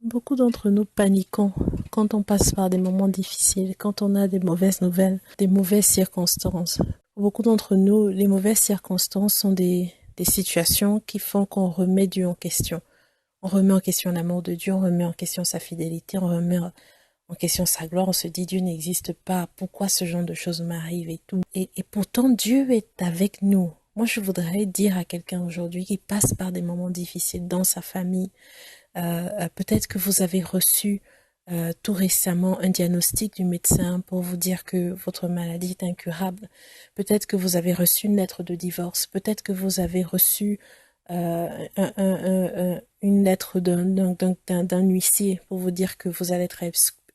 Beaucoup d'entre nous paniquons quand on passe par des moments difficiles, quand on a des mauvaises nouvelles, des mauvaises circonstances. Pour beaucoup d'entre nous, les mauvaises circonstances sont des situations qui font qu'on remet Dieu en question. On remet en question l'amour de Dieu, on remet en question sa fidélité, on remet en question sa gloire, on se dit Dieu n'existe pas, pourquoi ce genre de choses m'arrive et tout. Et pourtant Dieu est avec nous. Moi je voudrais dire à quelqu'un aujourd'hui qui passe par des moments difficiles dans sa famille, peut-être que vous avez reçu tout récemment un diagnostic du médecin pour vous dire que votre maladie est incurable. Peut-être que vous avez reçu une lettre de divorce. Peut-être que vous avez reçu une lettre d'un huissier pour vous dire que vous allez être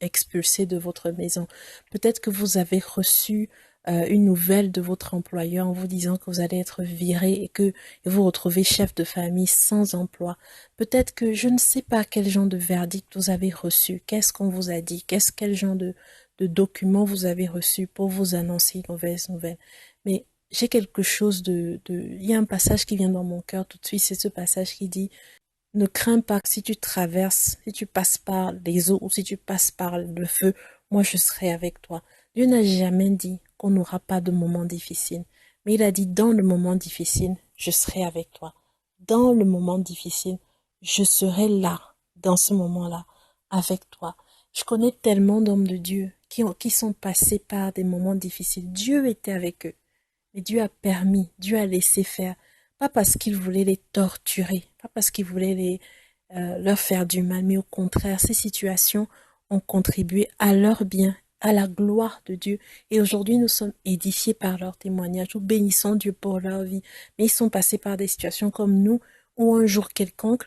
expulsé de votre maison. Peut-être que vous avez reçu une nouvelle de votre employeur en vous disant que vous allez être viré et que vous retrouvez chef de famille sans emploi. Peut-être que je ne sais pas quel genre de verdict vous avez reçu, qu'est-ce qu'on vous a dit, quel genre de documents vous avez reçu pour vous annoncer une mauvaise nouvelle. Mais j'ai quelque chose il y a un passage qui vient dans mon cœur tout de suite, c'est ce passage qui dit, ne crains pas que si tu traverses, si tu passes par les eaux ou si tu passes par le feu, moi je serai avec toi. Dieu n'a jamais dit qu'on n'aura pas de moments difficiles, mais il a dit dans le moment difficile, je serai avec toi. Dans le moment difficile, je serai là, dans ce moment-là, avec toi. Je connais tellement d'hommes de Dieu qui sont passés par des moments difficiles. Dieu était avec eux. Mais Dieu a permis, Dieu a laissé faire. Pas parce qu'il voulait les torturer, pas parce qu'il voulait leur faire du mal, mais au contraire, ces situations ont contribué à leur bien, à la gloire de Dieu. Et aujourd'hui, nous sommes édifiés par leur témoignage. Nous bénissons Dieu pour leur vie. Mais ils sont passés par des situations comme nous, ou un jour quelconque,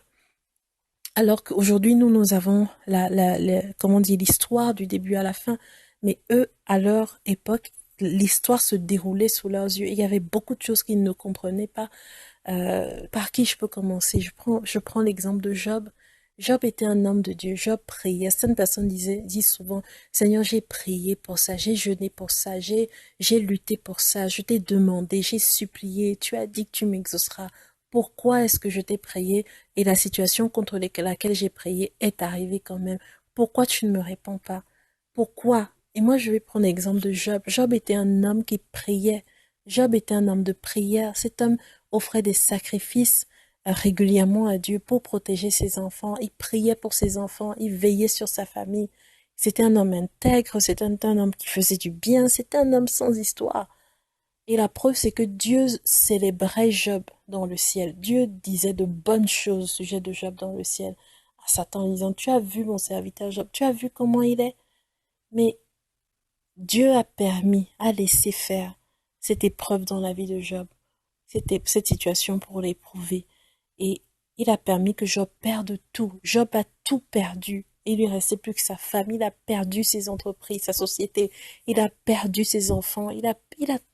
alors qu'aujourd'hui, nous avons comment on dit, l'histoire du début à la fin. Mais eux, à leur époque, l'histoire se déroulait sous leurs yeux. Et il y avait beaucoup de choses qu'ils ne comprenaient pas. Par qui je peux commencer? Je prends l'exemple de Job. Job était un homme de Dieu. Job priait. Certaines personnes disent souvent, Seigneur, j'ai prié pour ça, j'ai jeûné pour ça, j'ai lutté pour ça, je t'ai demandé, j'ai supplié, tu as dit que tu m'exauceras. Pourquoi est-ce que je t'ai prié et la situation contre laquelle j'ai prié est arrivée quand même? Pourquoi tu ne me réponds pas? Pourquoi? Et moi, je vais prendre l'exemple de Job. Job était un homme qui priait. Job était un homme de prière. Cet homme offrait des sacrifices régulièrement à Dieu pour protéger ses enfants. Il priait pour ses enfants, il veillait sur sa famille. C'était un homme intègre, c'était un homme qui faisait du bien, c'était un homme sans histoire. Et la preuve, c'est que Dieu célébrait Job dans le ciel. Dieu disait de bonnes choses au sujet de Job dans le ciel à Satan en disant, tu as vu mon serviteur Job, tu as vu comment il est. Mais Dieu a permis, a laissé faire cette épreuve dans la vie de Job, cette situation pour l'éprouver. Et il a permis que Job perde tout. Job a tout perdu. Il lui restait plus que sa femme. Il a perdu ses entreprises, sa société. Il a perdu ses enfants. Il a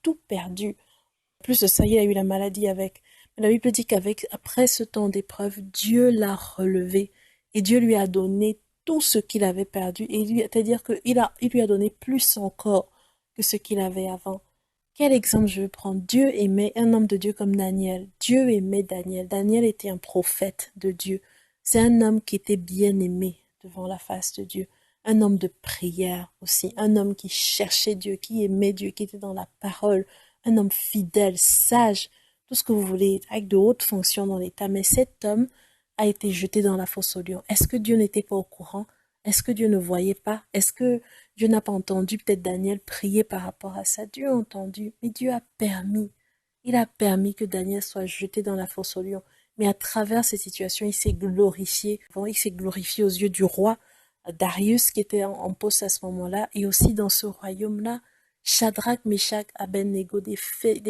tout perdu. En plus de ça, il a eu la maladie avec. Mais la Bible dit après ce temps d'épreuve, Dieu l'a relevé. Et Dieu lui a donné tout ce qu'il avait perdu. Et c'est-à-dire il lui a donné plus encore que ce qu'il avait avant. Quel exemple je veux prendre? Dieu aimait un homme de Dieu comme Daniel. Dieu aimait Daniel. Daniel était un prophète de Dieu. C'est un homme qui était bien aimé devant la face de Dieu. Un homme de prière aussi. Un homme qui cherchait Dieu, qui aimait Dieu, qui était dans la parole. Un homme fidèle, sage, tout ce que vous voulez, avec de hautes fonctions dans l'État. Mais cet homme a été jeté dans la fosse aux lions. Est-ce que Dieu n'était pas au courant? Est-ce que Dieu ne voyait pas? Est-ce que Dieu n'a pas entendu peut-être Daniel prier par rapport à ça? Dieu a entendu, mais Dieu a permis. Il a permis que Daniel soit jeté dans la fosse aux lions. Mais à travers ces situations, il s'est glorifié. Bon, il s'est glorifié aux yeux du roi Darius qui était en poste à ce moment-là. Et aussi dans ce royaume-là, Shadrach, Meshach, Abednego, des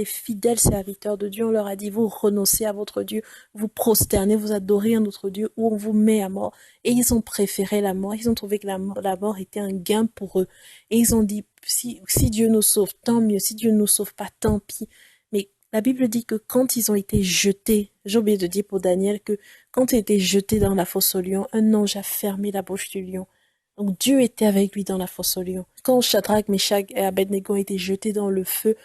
fidèles serviteurs de Dieu, on leur a dit, vous renoncez à votre Dieu, vous prosternez, vous adorez un autre Dieu, ou on vous met à mort. Et ils ont préféré la mort, ils ont trouvé que la mort était un gain pour eux. Et ils ont dit, si Dieu nous sauve, tant mieux, si Dieu ne nous sauve pas, tant pis. Mais la Bible dit que quand ils ont été jetés, j'ai oublié de dire pour Daniel que quand il a été jeté dans la fosse au lion, un ange a fermé la bouche du lion. Donc Dieu était avec lui dans la fosse aux lions. Quand Shadrach, Meshach et Abednego ont été jetés dans le feu,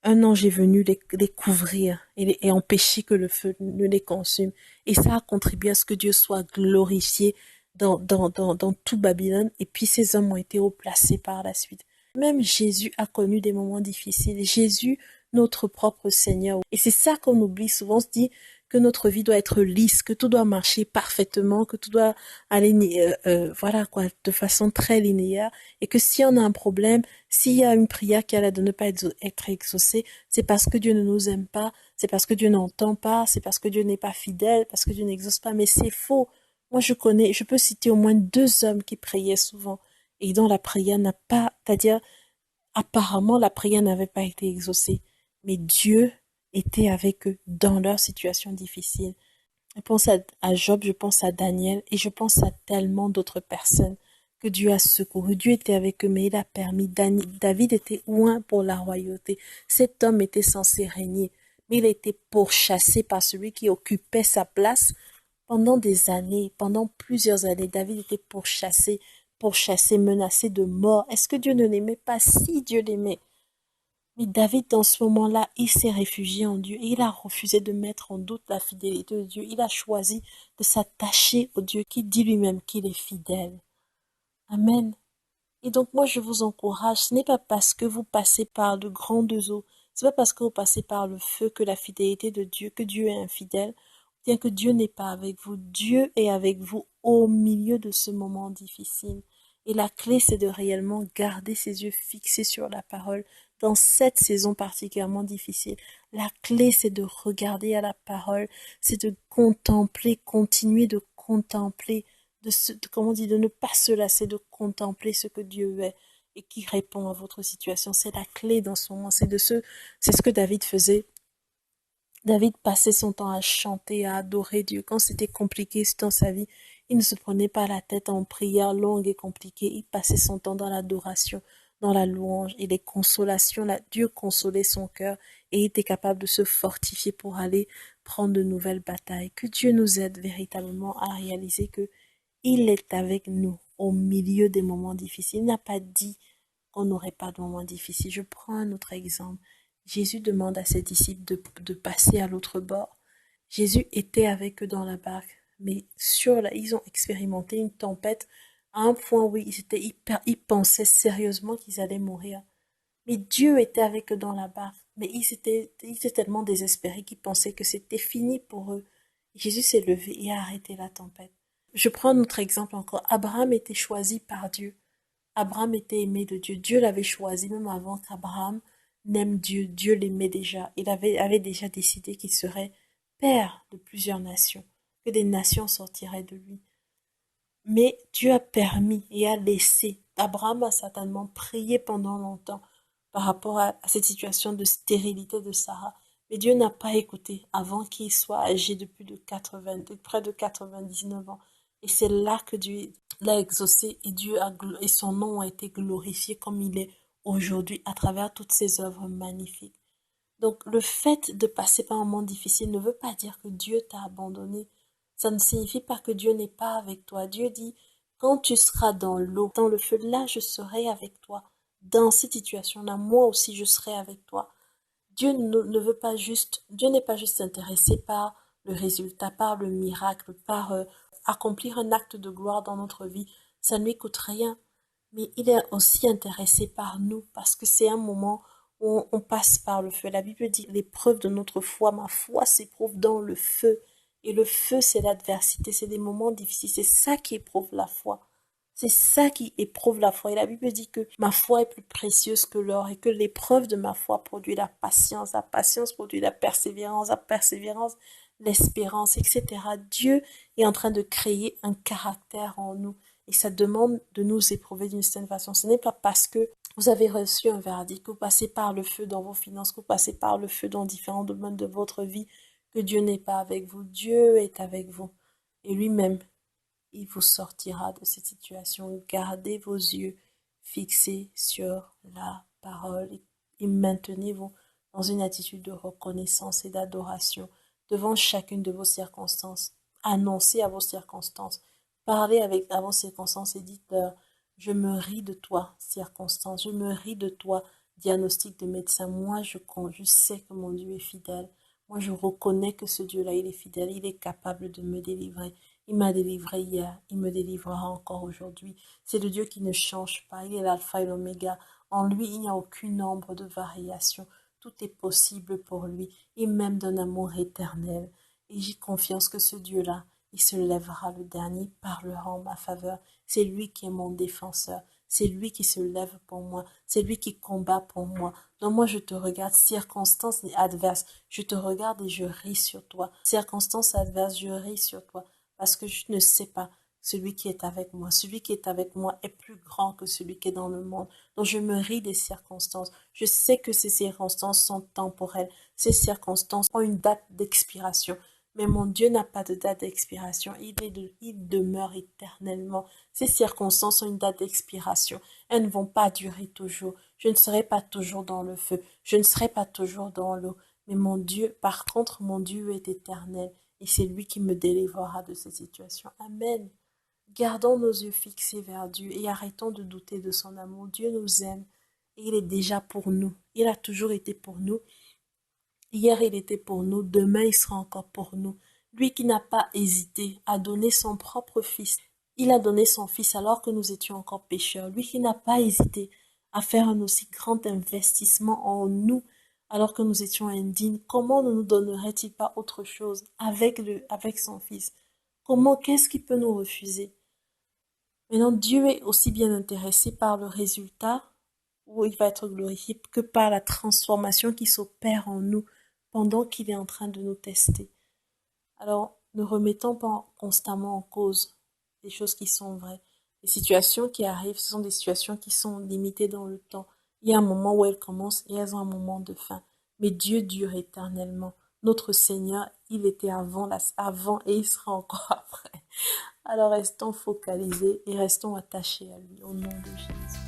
un ange est venu les couvrir et empêcher que le feu ne les consume. Et ça a contribué à ce que Dieu soit glorifié dans tout Babylone, et puis ces hommes ont été replacés par la suite. Même Jésus a connu des moments difficiles. Jésus, notre propre Seigneur. Et c'est ça qu'on oublie souvent. On se dit que notre vie doit être lisse, que tout doit marcher parfaitement, que tout doit aller, voilà quoi, de façon très linéaire. Et que si on a un problème, s'il y a une prière qui a l'air de ne pas être exaucée, c'est parce que Dieu ne nous aime pas, c'est parce que Dieu n'entend pas, c'est parce que Dieu n'est pas fidèle, parce que Dieu n'exauce pas. Mais c'est faux. Moi, je peux citer au moins 2 hommes qui priaient souvent et dont la prière n'a pas, c'est-à-dire, apparemment, la prière n'avait pas été exaucée. Mais Dieu était avec eux dans leur situation difficile. Je pense à Job, je pense à Daniel et je pense à tellement d'autres personnes que Dieu a secouru. Dieu était avec eux, mais il a permis. David était loin pour la royauté. Cet homme était censé régner, mais il a été pourchassé par celui qui occupait sa place pendant des années, pendant plusieurs années. David était pourchassé, menacé de mort. Est-ce que Dieu ne l'aimait pas? Si, Dieu l'aimait. Mais David, dans ce moment-là, il s'est réfugié en Dieu et il a refusé de mettre en doute la fidélité de Dieu. Il a choisi de s'attacher au Dieu qui dit lui-même qu'il est fidèle. Amen. Et donc moi, je vous encourage, ce n'est pas parce que vous passez par de grandes eaux, ce n'est pas parce que vous passez par le feu que la fidélité de Dieu, que Dieu est infidèle, ou bien que Dieu n'est pas avec vous. Dieu est avec vous au milieu de ce moment difficile. Et la clé, c'est de réellement garder ses yeux fixés sur la parole dans cette saison particulièrement difficile. La clé, c'est de regarder à la parole, c'est de contempler, continuer de contempler, comment on dit, de ne pas se lasser de contempler ce que Dieu est et qui répond à votre situation. C'est la clé dans ce moment. C'est ce que David faisait. David passait son temps à chanter, à adorer Dieu. Quand c'était compliqué dans sa vie, il ne se prenait pas la tête en prière longue et compliquée. Il passait son temps dans l'adoration, dans la louange et les consolations. Dieu consolait son cœur et il était capable de se fortifier pour aller prendre de nouvelles batailles. Que Dieu nous aide véritablement à réaliser que il est avec nous au milieu des moments difficiles. Il n'a pas dit qu'on n'aurait pas de moments difficiles. Je prends un autre exemple. Jésus demande à ses disciples de passer à l'autre bord. Jésus était avec eux dans la barque, mais ils ont expérimenté une tempête à un point où ils pensaient sérieusement qu'ils allaient mourir. Mais Dieu était avec eux dans la barque, mais ils étaient tellement désespérés qu'ils pensaient que c'était fini pour eux. Jésus s'est levé et a arrêté la tempête. Je prends notre exemple encore. Abraham était choisi par Dieu. Abraham était aimé de Dieu. Dieu l'avait choisi même avant qu'Abraham n'aime Dieu. Dieu l'aimait déjà. Il avait déjà décidé qu'il serait père de plusieurs nations, que des nations sortiraient de lui. Mais Dieu a permis et a laissé. Abraham a certainement prié pendant longtemps par rapport à cette situation de stérilité de Sarah. Mais Dieu n'a pas écouté avant qu'il soit âgé de plus de 80, de près de 99 ans. Et c'est là que Dieu l'a exaucé et et son nom a été glorifié comme il est aujourd'hui à travers toutes ses œuvres magnifiques. Donc le fait de passer par un moment difficile ne veut pas dire que Dieu t'a abandonné. Ça ne signifie pas que Dieu n'est pas avec toi. Dieu dit, quand tu seras dans l'eau, dans le feu, là je serai avec toi. Dans cette situation-là, moi aussi je serai avec toi. Ne veut pas juste, Dieu n'est pas juste intéressé par le résultat, par le miracle, par accomplir un acte de gloire dans notre vie. Ça ne lui coûte rien. Mais il est aussi intéressé par nous parce que c'est un moment où on passe par le feu. La Bible dit l'épreuve de notre foi, ma foi s'éprouve dans le feu. Et le feu, c'est l'adversité, c'est des moments difficiles. C'est ça qui éprouve la foi. C'est ça qui éprouve la foi. Et la Bible dit que ma foi est plus précieuse que l'or et que l'épreuve de ma foi produit la patience produit la persévérance, l'espérance, etc. Dieu est en train de créer un caractère en nous et ça demande de nous éprouver d'une certaine façon. Ce n'est pas parce que vous avez reçu un verdict, que vous passez par le feu dans vos finances, que vous passez par le feu dans différents domaines de votre vie, que Dieu n'est pas avec vous. Dieu est avec vous. Et lui-même, il vous sortira de cette situation. Gardez vos yeux fixés sur la parole et maintenez-vous dans une attitude de reconnaissance et d'adoration devant chacune de vos circonstances. Annoncez à vos circonstances. Parlez à vos circonstances et dites-leur, je me ris de toi, circonstance. Je me ris de toi, diagnostic de médecin. Moi, je sais que mon Dieu est fidèle. Moi, je reconnais que ce Dieu-là, il est fidèle. Il est capable de me délivrer. Il m'a délivré hier, il me délivrera encore aujourd'hui. C'est le Dieu qui ne change pas, il est l'alpha et l'oméga. En lui, il n'y a aucune ombre de variation. Tout est possible pour lui. Il m'aime d'un amour éternel. Et j'ai confiance que ce Dieu-là, il se lèvera le dernier, il parlera en ma faveur. C'est lui qui est mon défenseur. C'est lui qui se lève pour moi. C'est lui qui combat pour moi. Donc moi, je te regarde, circonstances adverses. Je te regarde et je ris sur toi. Circonstances adverses, je ris sur toi. Parce que je ne sais pas celui qui est avec moi. Celui qui est avec moi est plus grand que celui qui est dans le monde. Donc je me ris des circonstances. Je sais que ces circonstances sont temporelles. Ces circonstances ont une date d'expiration. Mais mon Dieu n'a pas de date d'expiration. Il demeure éternellement. Ces circonstances ont une date d'expiration. Elles ne vont pas durer toujours. Je ne serai pas toujours dans le feu. Je ne serai pas toujours dans l'eau. Mais mon Dieu, par contre, mon Dieu est éternel. Et c'est lui qui me délivrera de ces situations. Amen. Gardons nos yeux fixés vers Dieu et arrêtons de douter de son amour. Dieu nous aime et il est déjà pour nous. Il a toujours été pour nous. Hier, il était pour nous. Demain, il sera encore pour nous. Lui qui n'a pas hésité à donner son propre fils. Il a donné son fils alors que nous étions encore pécheurs. Lui qui n'a pas hésité à faire un aussi grand investissement en nous alors que nous étions indignes. Comment ne nous donnerait-il pas autre chose avec son fils? Comment, qu'est-ce qui peut nous refuser? Maintenant, Dieu est aussi bien intéressé par le résultat où il va être glorifié que par la transformation qui s'opère en nous pendant qu'il est en train de nous tester. Alors, ne remettons pas constamment en cause des choses qui sont vraies. Les situations qui arrivent, ce sont des situations qui sont limitées dans le temps. Il y a un moment où elles commencent et elles ont un moment de fin. Mais Dieu dure éternellement. Notre Seigneur, il était avant et il sera encore après. Alors restons focalisés et restons attachés à lui au nom de Jésus.